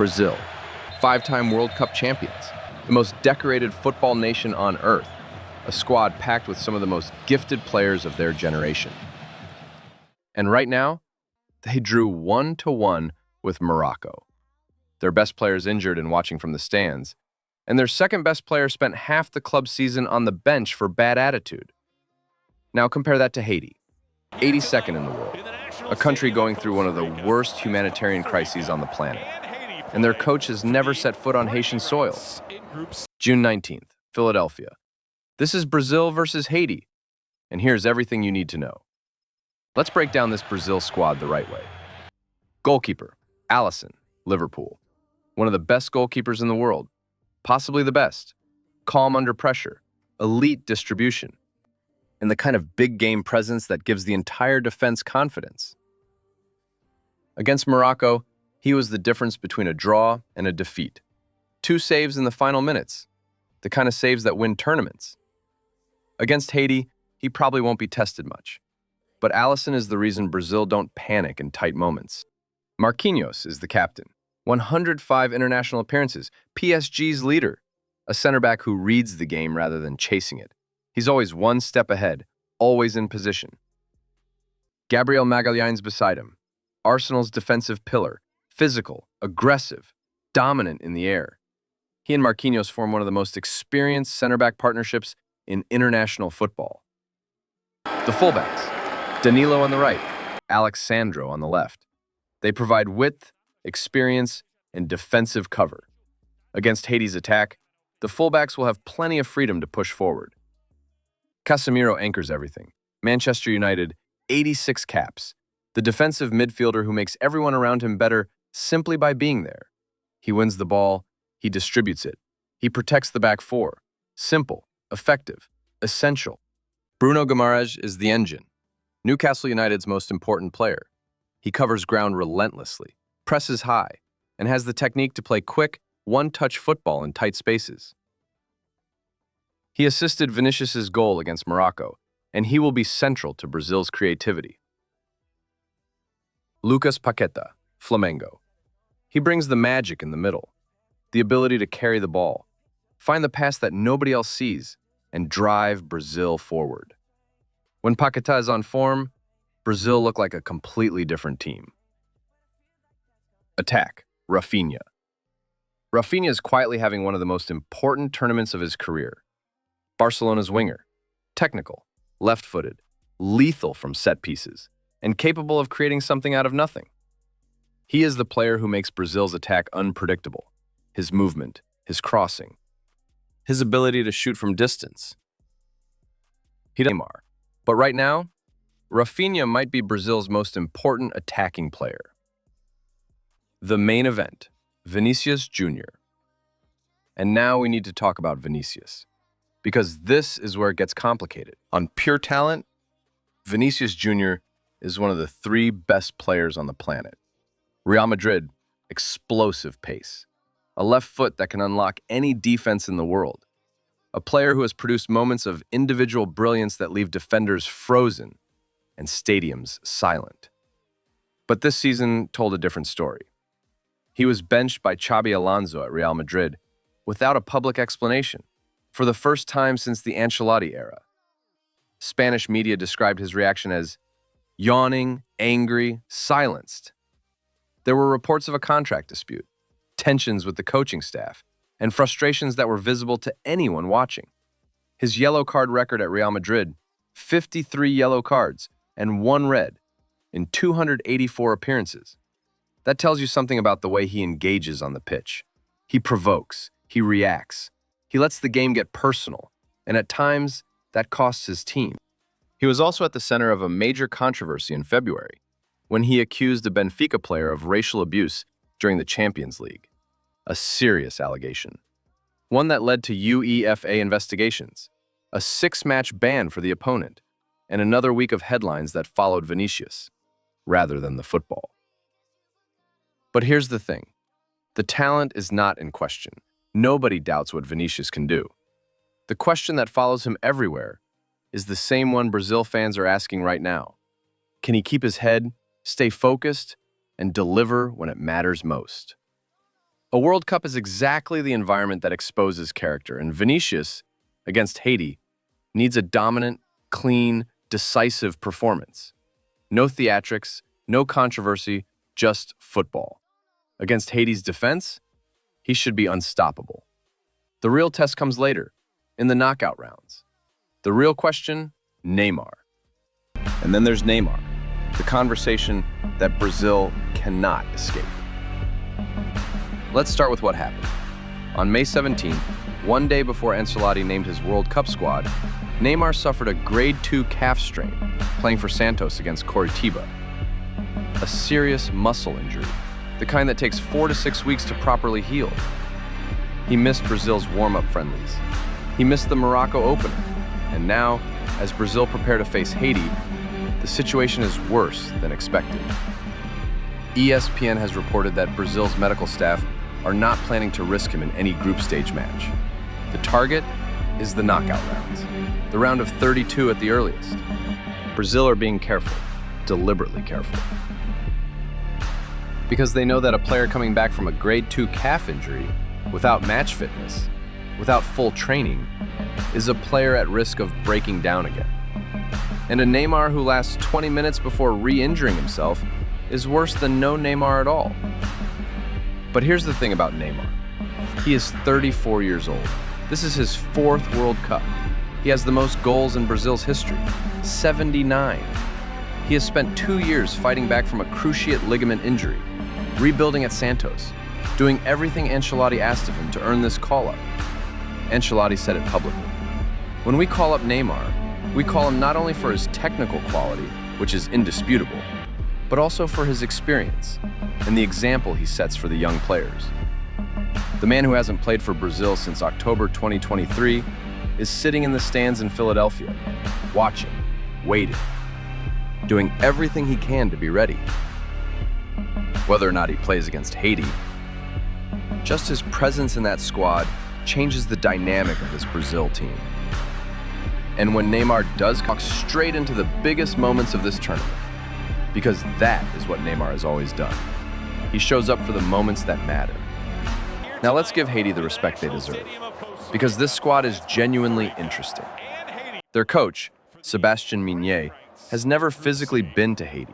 Brazil, five-time World Cup champions, the most decorated football nation on earth, a squad packed with some of the most gifted players of their generation. And right now, they drew 1-1 with Morocco. Their best player is injured and watching from the stands, and their second-best player spent half the club season on the bench for bad attitude. Now compare that to Haiti, 82nd in the world, a country going through one of the worst humanitarian crises on the planet, and their coach has never set foot on Haitian soil. June 19th, Philadelphia. This is Brazil versus Haiti, and here's everything you need to know. Let's break down this Brazil squad the right way. Goalkeeper, Alisson, Liverpool. One of the best goalkeepers in the world, possibly the best. Calm under pressure, elite distribution, and the kind of big game presence that gives the entire defense confidence. Against Morocco, he was the difference between a draw and a defeat. 2 saves in the final minutes, the kind of saves that win tournaments. Against Haiti, he probably won't be tested much. But Alisson is the reason Brazil don't panic in tight moments. Marquinhos is the captain. 105 international appearances, PSG's leader. A center back who reads the game rather than chasing it. He's always one step ahead, always in position. Gabriel Magalhães beside him. Arsenal's defensive pillar. Physical, aggressive, dominant in the air. He and Marquinhos form one of the most experienced center-back partnerships in international football. The fullbacks, Danilo on the right, Alexandro on the left. They provide width, experience, and defensive cover. Against Haiti's attack, the fullbacks will have plenty of freedom to push forward. Casemiro anchors everything. Manchester United, 86 caps. The defensive midfielder who makes everyone around him better simply by being there. He wins the ball, he distributes it. He protects the back four. Simple, effective, essential. Bruno Guimaraes is the engine. Newcastle United's most important player. He covers ground relentlessly, presses high, and has the technique to play quick, one-touch football in tight spaces. He assisted Vinicius' goal against Morocco, and he will be central to Brazil's creativity. Lucas Paqueta, Flamengo. He brings the magic in the middle, the ability to carry the ball, find the pass that nobody else sees, and drive Brazil forward. When Paqueta is on form, Brazil look like a completely different team. Attack, Rafinha. Rafinha is quietly having one of the most important tournaments of his career. Barcelona's winger, technical, left-footed, lethal from set pieces, and capable of creating something out of nothing. He is the player who makes Brazil's attack unpredictable. His movement, his crossing, his ability to shoot from distance. He doesn't Neymar. But right now, Rafinha might be Brazil's most important attacking player. The main event, Vinicius Jr. And now we need to talk about Vinicius, because this is where it gets complicated. On pure talent, Vinicius Jr. is one of the 3 best players on the planet. Real Madrid, explosive pace. A left foot that can unlock any defense in the world. A player who has produced moments of individual brilliance that leave defenders frozen and stadiums silent. But this season told a different story. He was benched by Xabi Alonso at Real Madrid without a public explanation, for the first time since the Ancelotti era. Spanish media described his reaction as yawning, angry, silenced. There were reports of a contract dispute, tensions with the coaching staff, and frustrations that were visible to anyone watching. His yellow card record at Real Madrid, 53 yellow cards and 1 red in 284 appearances. That tells you something about the way he engages on the pitch. He provokes, he reacts, he lets the game get personal, and at times, that costs his team. He was also at the center of a major controversy in February, when he accused a Benfica player of racial abuse during the Champions League. A serious allegation. One that led to UEFA investigations, a 6-match ban for the opponent, and another week of headlines that followed Vinicius, rather than the football. But here's the thing. The talent is not in question. Nobody doubts what Vinicius can do. The question that follows him everywhere is the same one Brazil fans are asking right now. Can he keep his head, stay focused, and deliver when it matters most? A World Cup is exactly the environment that exposes character, and Vinicius, against Haiti, needs a dominant, clean, decisive performance. No theatrics, no controversy, just football. Against Haiti's defense, he should be unstoppable. The real test comes later, in the knockout rounds. The real question, Neymar. And then there's Neymar, the conversation that Brazil cannot escape. Let's start with what happened. On May 17th, one day before Ancelotti named his World Cup squad, Neymar suffered a grade 2 calf strain, playing for Santos against Coritiba. A serious muscle injury, the kind that takes 4 to 6 weeks to properly heal. He missed Brazil's warm-up friendlies. He missed the Morocco opener. And now, as Brazil prepare to face Haiti, the situation is worse than expected. ESPN has reported that Brazil's medical staff are not planning to risk him in any group stage match. The target is the knockout rounds, the round of 32 at the earliest. Brazil are being careful, deliberately careful. Because they know that a player coming back from a grade 2 calf injury, without match fitness, without full training, is a player at risk of breaking down again. And a Neymar who lasts 20 minutes before re-injuring himself is worse than no Neymar at all. But here's the thing about Neymar. He is 34 years old. This is his 4th World Cup. He has the most goals in Brazil's history, 79. He has spent 2 years fighting back from a cruciate ligament injury, rebuilding at Santos, doing everything Ancelotti asked of him to earn this call-up. Ancelotti said it publicly. When we call up Neymar, we call him not only for his technical quality, which is indisputable, but also for his experience and the example he sets for the young players. The man who hasn't played for Brazil since October 2023 is sitting in the stands in Philadelphia, watching, waiting, doing everything he can to be ready. Whether or not he plays against Haiti, just his presence in that squad changes the dynamic of this Brazil team. And when Neymar does walk straight into the biggest moments of this tournament, because that is what Neymar has always done. He shows up for the moments that matter. Now let's give Haiti the respect they deserve, because this squad is genuinely interesting. Their coach, Sébastien Mignet, has never physically been to Haiti.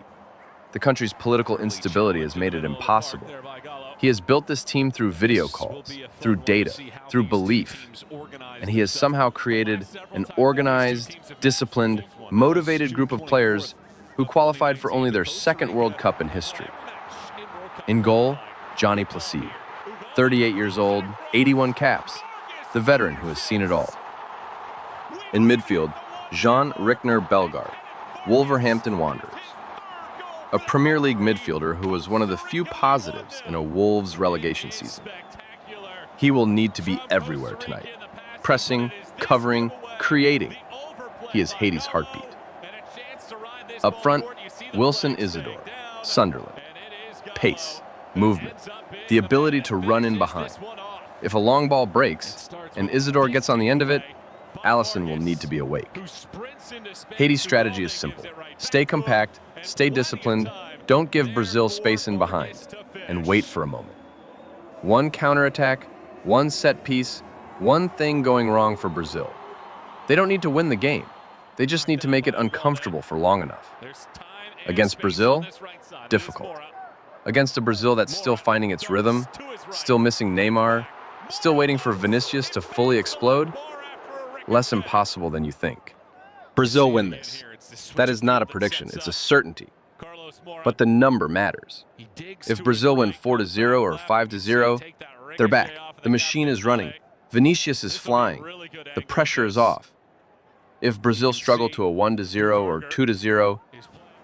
The country's political instability has made it impossible. He has built this team through video calls, through data, through belief, and he has somehow created an organized, disciplined, motivated group of players who qualified for only their 2nd World Cup in history. In goal, Johnny Placide, 38 years old, 81 caps, the veteran who has seen it all. In midfield, Jean Rickner Bellegarde, Wolverhampton Wanderers, a Premier League midfielder who was one of the few positives in a Wolves relegation season. He will need to be everywhere tonight, pressing, covering, creating. He is Haiti's heartbeat. Up front, Wilson Isidore, Sunderland. Pace, movement, the ability to run in behind. If a long ball breaks and Isidore gets on the end of it, Alisson will need to be awake. Haiti's strategy is simple. Stay compact, stay disciplined, don't give Brazil space in behind, and wait for a moment. One counterattack, one set piece, one thing going wrong for Brazil. They don't need to win the game. They just need to make it uncomfortable for long enough. Against Brazil, difficult. Against a Brazil that's still finding its rhythm, still missing Neymar, still waiting for Vinicius to fully explode, less impossible than you think. Brazil win this. That is not a prediction, it's a certainty. But the number matters. If Brazil win 4-0 or 5-0, they're back. The machine is running. Vinicius is flying. The pressure is off. If Brazil struggle to a 1-0 or 2-0,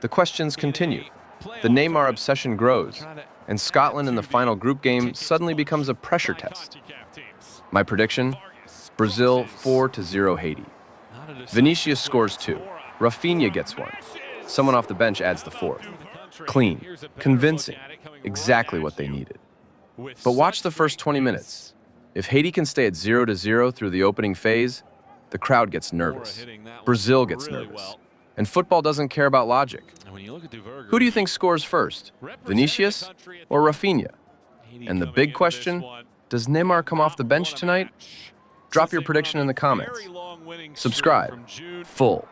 the questions continue. The Neymar obsession grows, and Scotland in the final group game suddenly becomes a pressure test. My prediction? Brazil 4-0 Haiti. Vinicius scores 2. Rafinha gets 1. Someone off the bench adds the 4th. Clean, convincing, exactly what they needed. But watch the first 20 minutes. If Haiti can stay at 0-0 through the opening phase, the crowd gets nervous. Brazil gets nervous. And football doesn't care about logic. Who do you think scores first, Vinicius or Rafinha? And the big question, does Neymar come off the bench tonight? Drop your prediction in the comments. Subscribe. Full.